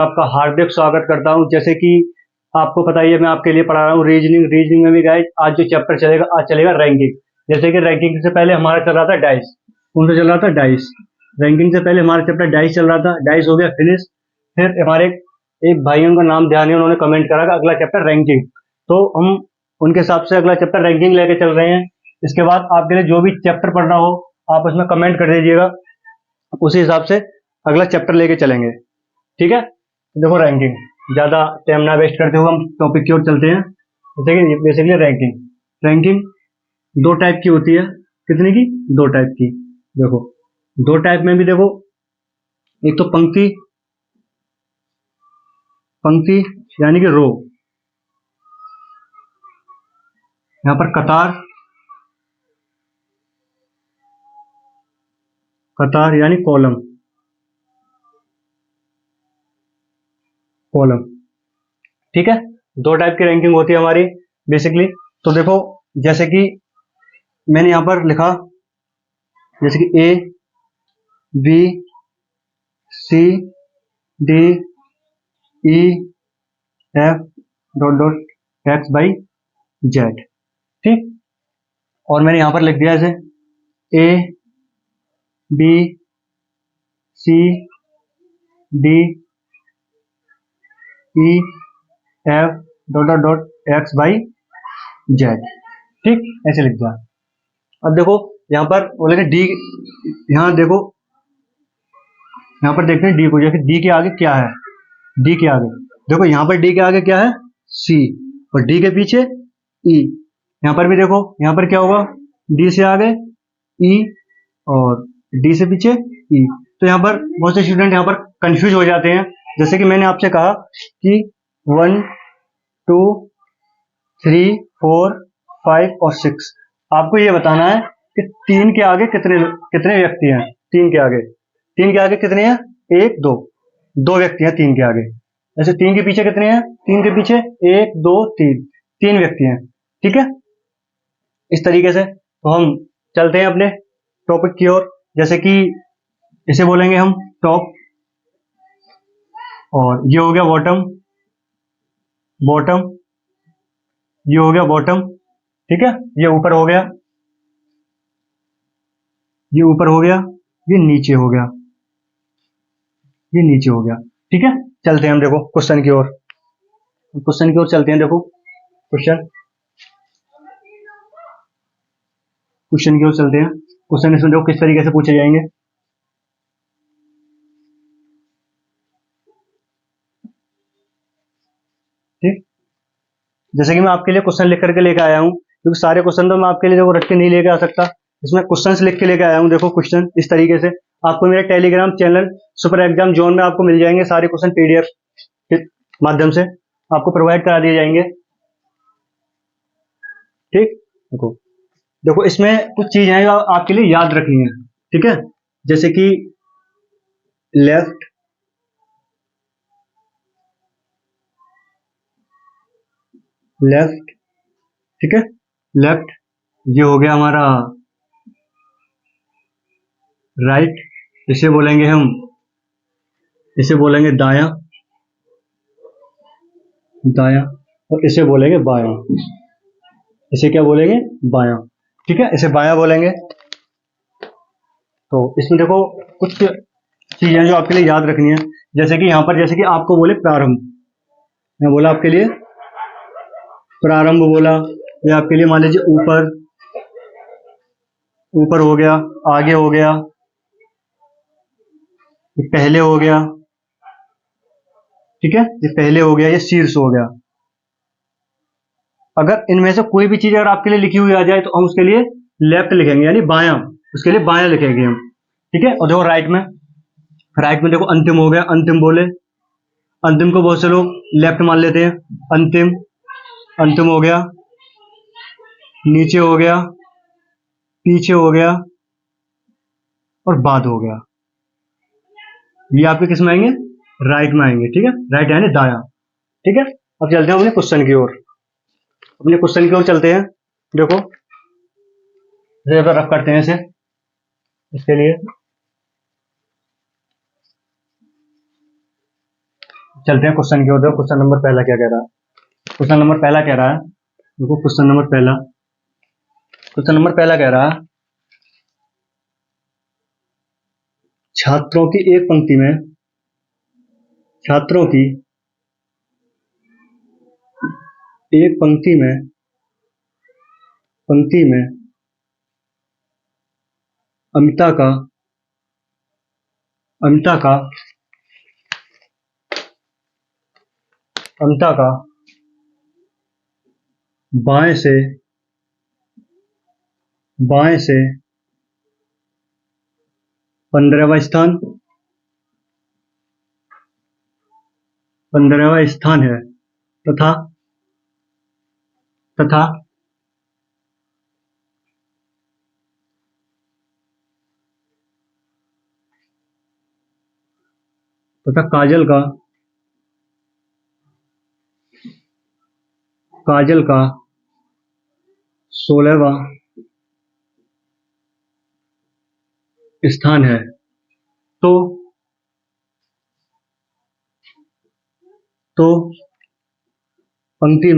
आपका हार्दिक स्वागत करता हूं। जैसे कि आपको पता ही है, मैं आपके लिए पढ़ा रहा हूं रीजनिंग में भी गाइस आज जो चैप्टर चलेगा, आज चलेगा रैंकिंग। जैसे कि रैंकिंग से पहले हमारा चल रहा था डाइस। कौन सा चल रहा था? डाइस। रैंकिंग से पहले हमारा चैप्टर डाइस चल रहा था, डाइस हो गया फिनिश। फिर हमारे एक भाइयों का नाम ध्यान है, उन्होंने कमेंट करा था अगला चैप्टर रैंकिंग, तो हम उनके हिसाब से अगला चैप्टर रैंकिंग लेके चल रहे हैं। इसके बाद आपके लिए जो भी चैप्टर पढ़ना हो आप उसमें कमेंट कर दीजिएगा, उसी हिसाब से अगला चैप्टर लेके चलेंगे। ठीक है, देखो रैंकिंग, ज्यादा टाइम ना वेस्ट करते हुए हम टॉपिक की ओर चलते हैं। जैसे कि बेसिकली रैंकिंग रैंकिंग दो टाइप की होती है। कितने की? दो टाइप की। देखो दो टाइप में भी देखो, एक तो पंक्ति पंक्ति यानी कि रो, यहां पर कतार, कतार यानी कॉलम, कॉलम। ठीक है, दो टाइप की रैंकिंग होती है हमारी बेसिकली। तो देखो, जैसे कि मैंने यहां पर लिखा, जैसे कि A B C D E F dot dot X by Z. ठीक, और मैंने यहां पर लिख दिया ऐसे A B C D E F dot dot dot X by Z. ठीक, ऐसे लिख दिया। अब देखो यहां पर बोलेंगे डी, यहां देखो, यहां पर देखते हैं डी को, जैसे डी के आगे क्या है। डी के आगे देखो, यहां पर डी के आगे क्या है? सी, और डी के पीछे ई। यहां पर भी देखो, यहां पर क्या होगा? डी से आगे ई और डी से पीछे ई। तो यहां पर बहुत से स्टूडेंट यहां पर कंफ्यूज हो जाते हैं। जैसे कि मैंने आपसे कहा कि 1 2 3 4 5 और 6, आपको ये बताना है कि तीन के आगे कितने कितने व्यक्ति हैं। तीन के आगे कितने हैं? एक दो, दो व्यक्ति हैं तीन के आगे। जैसे तीन के पीछे कितने हैं? तीन के पीछे एक दो तीन, तीन व्यक्ति हैं। ठीक है, इस तरीके से तो हम चलते हैं अपने टॉपिक की ओर। जैसे कि इसे बोलेंगे हम टॉप, और ये हो गया बॉटम, बॉटम, ये हो गया बॉटम। ठीक है, ये ऊपर हो गया, ये ऊपर हो गया, ये नीचे हो गया, ये नीचे हो गया। ठीक है, चलते हैं हम देखो क्वेश्चन की ओर, क्वेश्चन की ओर चलते हैं। देखो क्वेश्चन, क्वेश्चन की ओर चलते हैं। क्वेश्चन इसमें देखो किस तरीके से पूछे जाएंगे। ठीक, जैसे कि मैं आपके लिए क्वेश्चन लिख करके लेके आया हूं, क्योंकि सारे क्वेश्चन तो मैं आपके लिए देखो रट के नहीं लेके आ सकता। इसमें क्वेश्चन लिख के लेके आया हूं। देखो क्वेश्चन इस तरीके से आपको मेरे Telegram channel super exam zone में आपको मिल जाएंगे। सारे क्वेश्चन पीडीएफ के माध्यम से आपको प्रोवाइड करा दिए जाएंगे। ठीक, देखो देखो इसमें कुछ चीजें हैं जो आपके लिए याद रखनी है। ठीक है, जैसे कि लेफ्ट, लेफ्ट, ठीक है, लेफ्ट, ये हो गया हमारा राइट, इसे बोलेंगे हम, इसे बोलेंगे दाया, दाया, और इसे बोलेंगे बाया। इसे क्या बोलेंगे? बाया। ठीक है, इसे बाया बोलेंगे। तो इसमें देखो कुछ चीजें जो आपके लिए याद रखनी है। जैसे कि यहां पर, जैसे कि आपको बोले प्रारंभ, मैं बोला आपके लिए प्रारंभ बोला, या आपके लिए मान लीजिए ऊपर, ऊपर हो गया, आगे हो गया, ये पहले हो गया। ठीक है, ये पहले हो गया, ये शीर्ष हो गया। अगर इनमें से कोई भी चीज अगर आपके लिए लिखी हुई आ जाए तो हम उसके लिए लेफ्ट लिखेंगे, यानी बायां, उसके लिए बायां लिखेंगे हम। ठीक है, और देखो राइट में, राइट में देखो अंतिम हो गया, अंतिम बोले, अंतिम को बहुत से लोग लेफ्ट मान लेते हैं। अंतिम, अंतिम हो गया, नीचे हो गया, पीछे हो गया, और बाद हो गया। ये आपके किस में आएंगे? राइट में आएंगे। ठीक है, राइट यानी दाया। ठीक है, अब चलते हैं अपने क्वेश्चन की ओर, अपने क्वेश्चन की ओर चलते हैं। देखो रफ करते हैं इसे, इसके लिए चलते हैं क्वेश्चन की ओर। देखो क्वेश्चन नंबर पहला क्या कह रहा है। क्वेश्चन नंबर पहला कह रहा है, देखो क्वेश्चन नंबर पहला कह रहा है, छात्रों की एक पंक्ति में, छात्रों की एक पंक्ति में अमिता का अमिता का अमिता का बाएं से 15वां स्थान 15वां स्थान है, तथा तथा तथा काजल का 16वां स्थान है, तो पंक्ति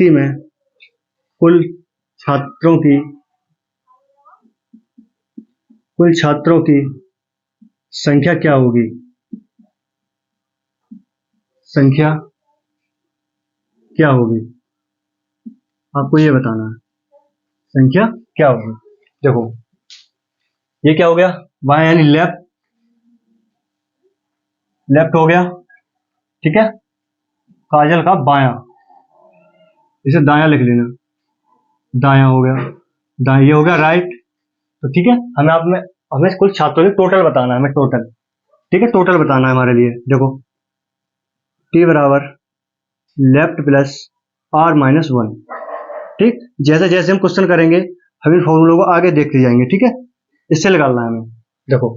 में कुल छात्रों की संख्या क्या होगी? संख्या क्या होगी, आपको ये बताना है, संख्या क्या होगी। देखो ये क्या हो गया, बाएं यानी लेफ्ट हो गया, ठीक है। काजल का बायां, इसे दायां लिख लेना, दायां हो गया, दायां ये हो गया राइट। तो ठीक है, हमें कुल छात्रों की टोटल बताना है, हमें टोटल, ठीक है, टोटल बताना है हमारे लिए। देखो टी बराबर लेफ्ट प्लस आर माइनस 1, ठीक। जैसे जैसे हम क्वेश्चन करेंगे हम इन फॉर्मूलों को आगे देखते जाएंगे, ठीक है। इससे निकालना है हमें। देखो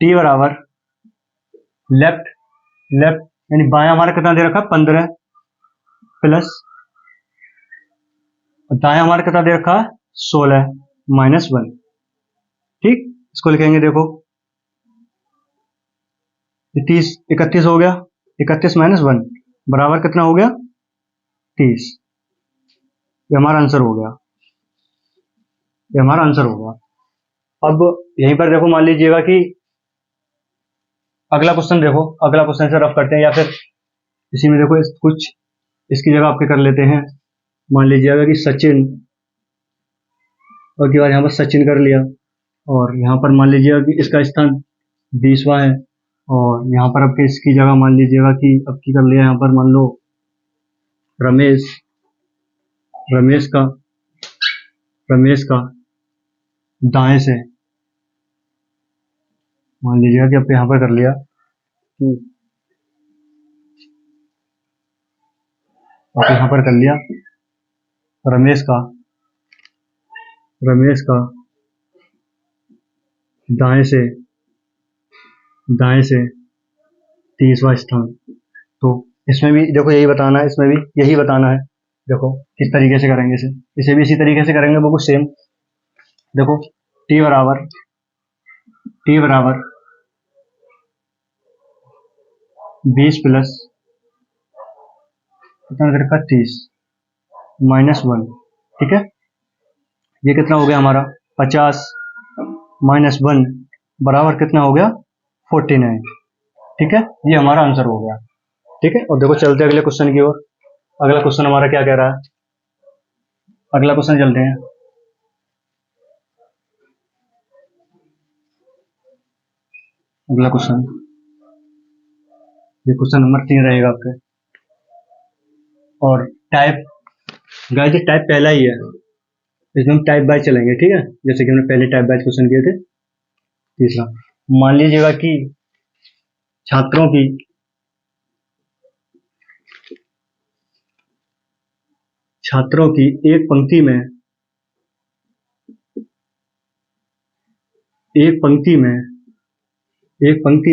टी बराबर लेफ्ट लेफ्ट यानी बायां हमारा कितना दे रखा है 15, प्लस दायां हमारा कितना दे रखा है 16 माइनस 1, ठीक। इसको लिखेंगे, देखो 31 हो गया, 31 माइनस 1 बराबर कितना हो गया 30। ये हमारा आंसर हो गया, ये हमारा आंसर हो गया। अब यहीं पर देखो मान लीजिएगा कि अगला क्वेश्चन, देखो अगला क्वेश्चन से रफ करते हैं, या फिर इसी में देखो कुछ इसकी जगह आपके कर लेते हैं। मान लीजिएगा कि सचिन, और की बार यहाँ पर सचिन कर लिया, और यहाँ पर मान लीजिएगा कि इसका स्थान 20वां है, और यहाँ पर आपके इसकी जगह मान लीजिएगा कि अब की कर लिया, यहाँ पर मान लो रमेश रमेश का दाएं से, मान लीजिएगा कि अब यहाँ पर कर लिया कि अब यहाँ पर कर लिया रमेश का दाएं से 30वां स्थान। तो इसमें भी देखो यही बताना है, इसमें भी यही बताना है। देखो किस तरीके से करेंगे इसे भी इसी तरीके से करेंगे, बिल्कुल सेम। देखो टी बराबर 20 प्लस कितना दे रखा 30 माइनस 1, ठीक है। ये कितना हो गया हमारा 50 माइनस 1 बराबर कितना हो गया 49, ठीक है। ये हमारा आंसर हो गया, ठीक है। और देखो चलते अगले क्वेश्चन की ओर। अगला क्वेश्चन हमारा क्या कह रहा है, अगला क्वेश्चन चलते हैं। अगला क्वेश्चन, ये क्वेश्चन नंबर 3 रहेगा आपके, और टाइप गाइस ये टाइप पहला ही है, इसमें हम टाइप बाय चलेंगे, ठीक है। जैसे कि हमने पहले टाइप बाय क्वेश्चन किए थे। तीसरा, मान लीजिएगा कि छात्रों की एक पंक्ति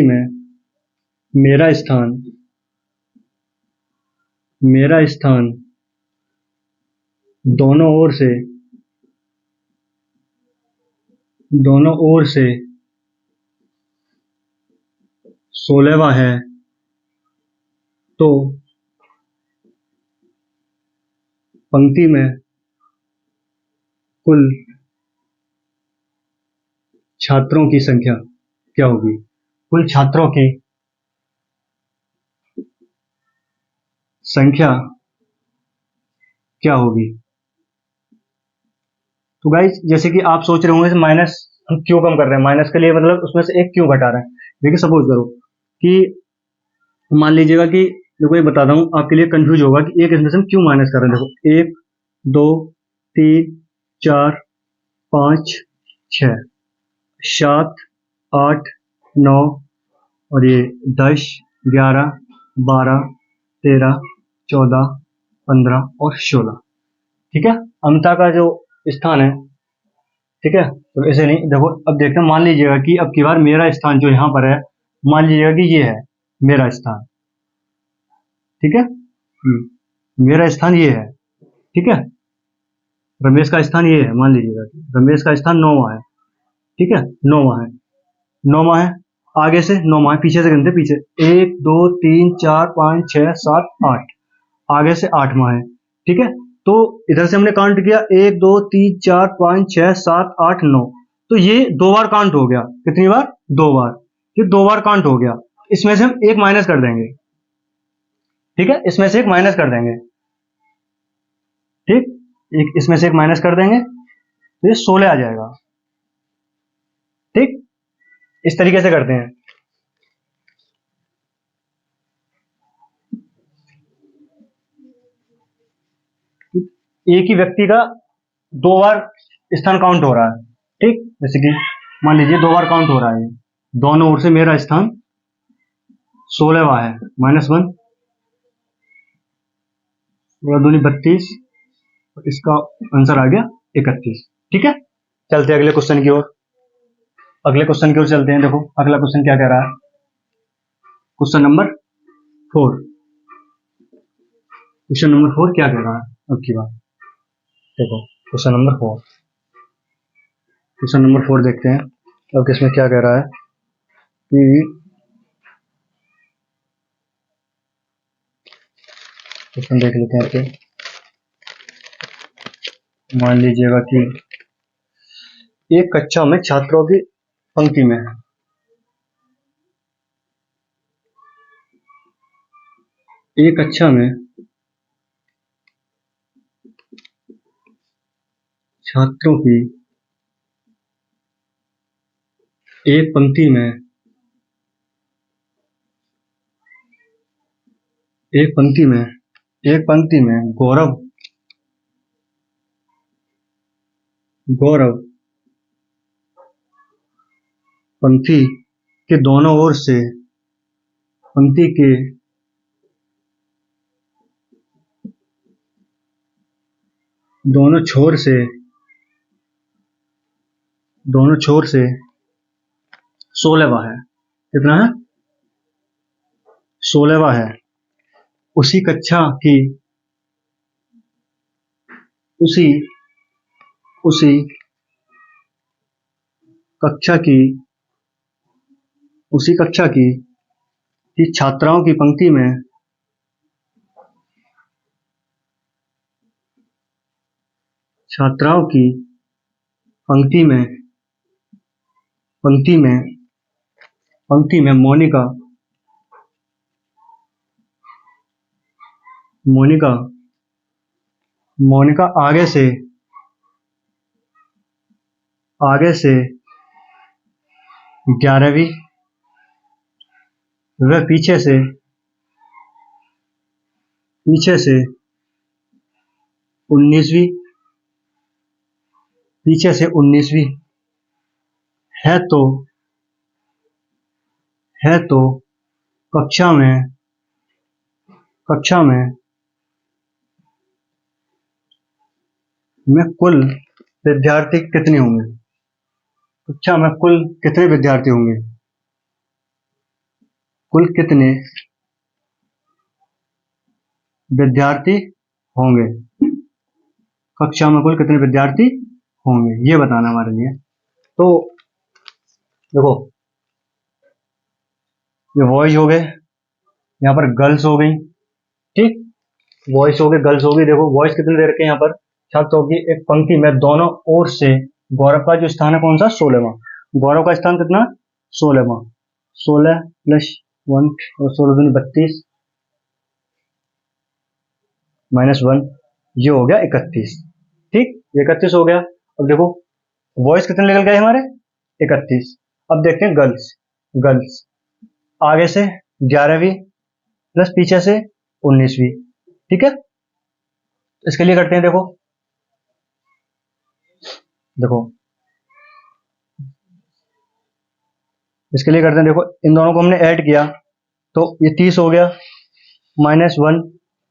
में मेरा स्थान दोनों ओर से 16वां है तो पंक्ति में कुल छात्रों की संख्या क्या होगी? कुल छात्रों की संख्या क्या होगी? तो गाइस जैसे कि आप सोच रहे होंगे माइनस हम क्यों कम कर रहे हैं, माइनस के लिए मतलब उसमें से एक क्यों घटा रहे हैं। देखिए सपोज करो कि मान लीजिएगा कि देखो ये बताता हूँ आपके लिए कंफ्यूज होगा कि एक इसमें से हम क्यों माइनस कर रहे हैं। देखो 1 2 3 4 5 6 7 8 9 और ये 10 11 12 13 14 15 और 16। ठीक है, अमता का जो स्थान है। ठीक है, तो ऐसे नहीं, देखो अब देखते हैं, मान लीजिएगा कि अब की बार मेरा स्थान जो यहाँ पर है, मान लीजिएगा कि ये है मेरा स्थान। ठीक है, मेरा स्थान ये है। ठीक है, रमेश का स्थान ये है, मान लीजिएगा कि रमेश का स्थान 9वां है। ठीक है, 9वां है, 9वां है, आगे से 9वां है, पीछे से गिनते, पीछे 1 2 3 4 5 6 7 8, आगे से 8वां है। ठीक है, तो इधर से हमने काउंट किया 1 2 3 4 5 6 7 8 9, तो ये 2 बार काउंट हो गया। कितनी बार? 2 बार। ये 2 बार काउंट हो गया, इसमें से हम एक माइनस कर देंगे। ठीक है, इसमें से एक माइनस कर देंगे। ठीक, एक इसमें से एक माइनस कर देंगे तो ये 16 आ जाएगा। ठीक, इस तरीके से करते हैं। एक ही व्यक्ति का 2 बार स्थान काउंट हो रहा है। ठीक, जैसे कि मान लीजिए 2 बार काउंट हो रहा है, दोनों ओर से मेरा स्थान 16वां है, -1, 16 दूनी 32, इसका आंसर आ गया 31। ठीक है, चलते हैं अगले क्वेश्चन की ओर। अगले क्वेश्चन की ओर चलते हैं। देखो अगला क्वेश्चन क्या कह रहा है, क्वेश्चन नंबर 4। क्वेश्चन नंबर 4 क्या कह रहा है अब की बात। देखो क्वेश्चन नंबर 4, क्वेश्चन नंबर 4 देखते हैं अब इसमें क्या कह रहा है कि क्वेश्चन देख लेते हैं आपके। मान लीजिएगा कि एक कक्षा में छात्रों की पंक्ति में है, एक कक्षा में छात्रों की एक पंक्ति में, एक पंक्ति में, एक पंक्ति में गौरव पंक्ति के दोनों ओर से, पंक्ति के दोनों छोर से, दोनों छोर से 16वां है। कितना है? 16वां है। उसी कक्षा की, उसी उसी कक्षा की, उसी कक्षा की छात्राओं की पंक्ति में, छात्राओं की पंक्ति में, पंक्ति में, पंक्ति में मोनिका, मोनिका, मोनिका आगे से, आगे से 11वीं, वह पीछे से, पीछे से 19वीं, पीछे से 19वीं है, तो है तो कक्षा में, कक्षा में कुल विद्यार्थी कितने होंगे? कक्षा में कुल कितने विद्यार्थी होंगे? कुल कितने विद्यार्थी होंगे? कक्षा में कुल कितने विद्यार्थी होंगे, ये बताना हमारे लिए। तो देखो ये बॉयज हो गए, यहाँ पर गर्ल्स हो गई, ठीक, बॉयज हो गए, गर्ल्स हो गई। देखो बॉयज कितने दे रखे हैं यहाँ पर, छात्रों की एक पंक्ति में दोनों ओर से गौरव का जो स्थान है कौन सा, 16वां। गौरव का स्थान कितना, 16वां। 16 प्लस 1 और 16 दूनी 32 माइनस 1, ये हो गया 31। ठीक, ये 31 हो गया। अब देखो बॉयज कितने निकल गए हमारे, 31। अब देखते हैं गर्ल्स। गर्ल्स आगे से 11वीं प्लस पीछे से 19वीं। ठीक है, इसके लिए करते हैं, देखो देखो इसके लिए करते हैं, देखो इन दोनों को हमने ऐड किया तो ये 30 हो गया, माइनस 1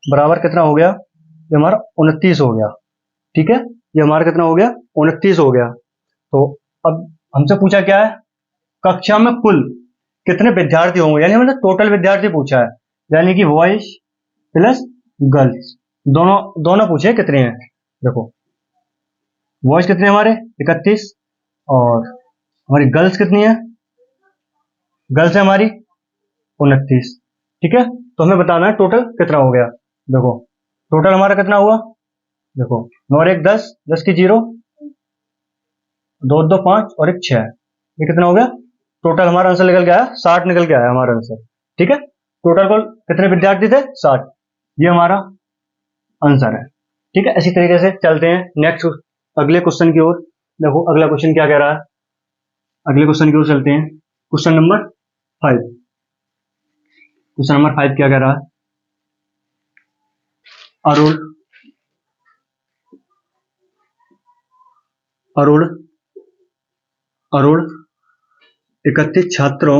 बराबर कितना हो गया, ये हमारा 29 हो गया। ठीक है, ये हमारा कितना हो गया, 29 हो गया। तो अब हमसे पूछा क्या है, कक्षा में कुल कितने विद्यार्थी होंगे, यानी हमने टोटल विद्यार्थी पूछा है, यानी कि बॉयज प्लस गर्ल्स दोनों दोनों पूछे कितने हैं। देखो बॉयज कितने हमारे 31 और हमारी गर्ल्स कितनी है, गर्ल्स है हमारी 29। ठीक है, तो हमें बताना है टोटल कितना हो गया। देखो टोटल हमारा कितना हुआ, देखो 9 और 1 10, 10 की 0, 2 2 5 और 1 6, ये कितना हो गया, टोटल हमारा आंसर निकल गया 60 निकल गया है हमारा आंसर। ठीक है, टोटल कुल कितने विद्यार्थी थे, 60, ये हमारा आंसर है। ठीक है, इसी तरीके से चलते हैं नेक्स्ट अगले क्वेश्चन की ओर। देखो अगला क्वेश्चन क्या कह रहा है, अगले क्वेश्चन की ओर चलते हैं। क्वेश्चन नंबर 5, क्वेश्चन नंबर 5 क्या कह रहा है, अरुण अरुण अरुण 31 छात्रों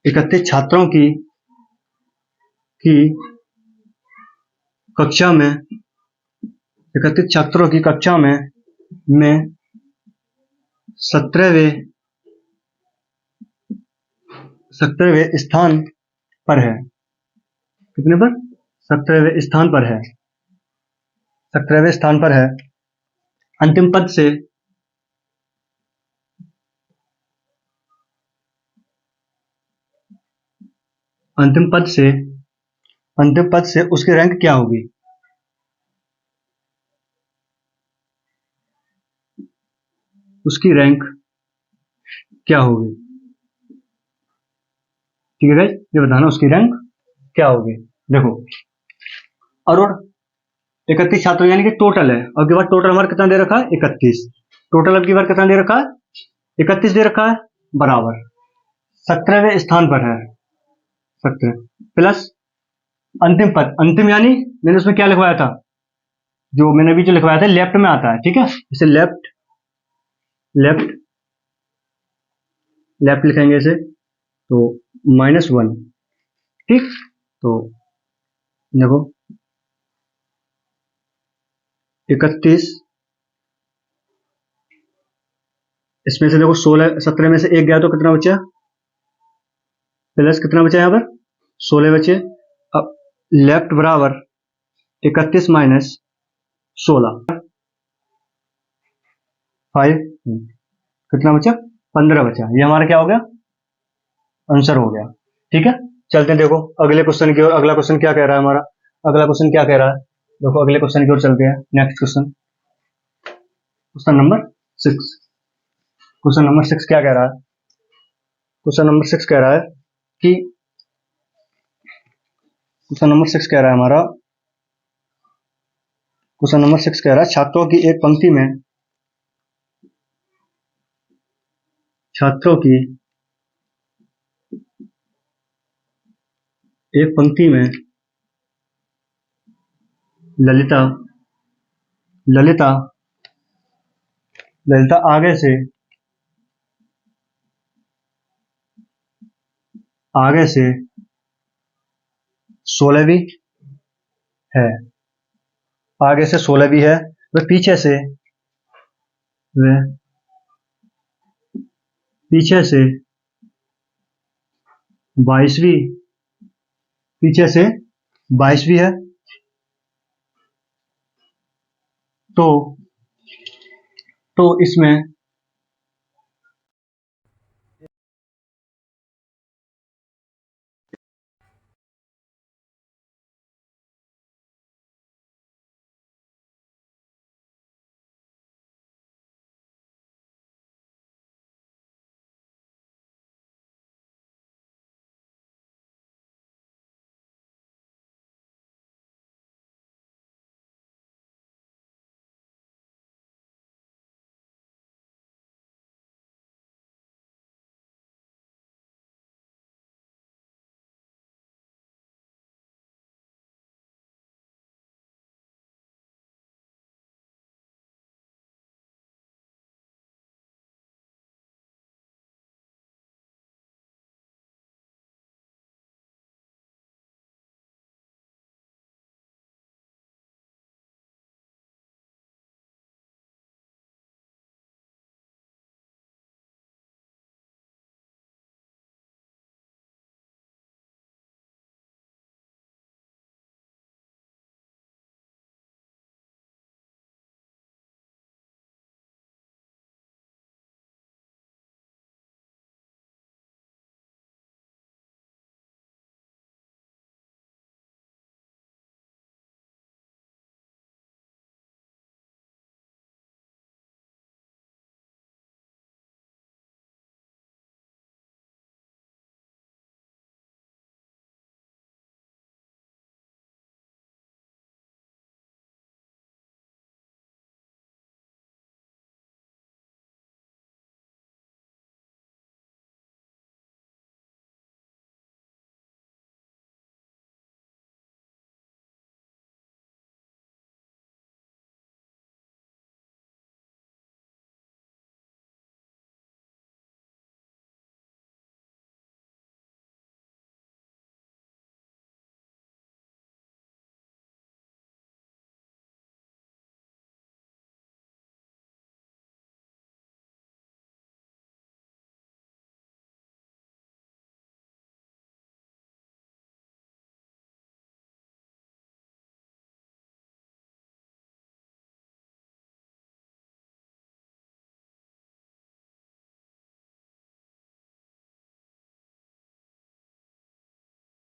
31 छात्रों की कक्षा में 31 छात्रों की कक्षा में 17वें स्थान पर है। कितने पर, 17वें स्थान पर है, 17वें स्थान पर है। अंतिम पद से अंतिम पद से उसकी रैंक क्या होगी, उसकी रैंक क्या होगी। ठीक है गाइस, ये बताना उसकी रैंक क्या होगी। देखो अरुण 31 छात्र यानी कि टोटल है, अब की बार टोटल हमारा कितना दे रखा है, 31। टोटल अब की बार कितना दे रखा है, 31 दे रखा है, बराबर 17वें स्थान पर है, 17 प्लस अंतिम पद, अंतिम यानी मैंने उसमें क्या लिखवाया था, जो मैंने अभी जो लिखवाया था लेफ्ट में आता है। ठीक है, इसे लेफ्ट लेफ्ट लेफ्ट लिखेंगे इसे, तो -1। ठीक, तो देखो 31, इसमें से देखो 16 17 में से 1 गया तो कितना बचा, प्लस कितना बचा यहाँ पर 16 बचे। अब लेफ्ट बराबर 31 माइनस 16, 5 कितना बचा, 15 बचा, ये हमारा क्या हो गया, आंसर हो गया। ठीक है, चलते हैं देखो अगले क्वेश्चन की ओर। अगला क्वेश्चन क्या कह रहा है हमारा, अगला क्वेश्चन क्या कह रहा है, देखो अगले क्वेश्चन की ओर चलते हैं। Next question, question number 6। Question number 6 क्या कह रहा है, क्वेश्चन नंबर 6 कह रहा है कि क्वेश्चन नंबर 6 कह रहा है हमारा, क्वेश्चन नंबर 6 कह रहा है छात्रों की एक पंक्ति में, छात्रों की एक पंक्ति में ललिता ललिता ललिता आगे से 16वीं है, आगे से 16वीं है, वह पीछे से 22वीं, पीछे से 22वीं है। तो इसमें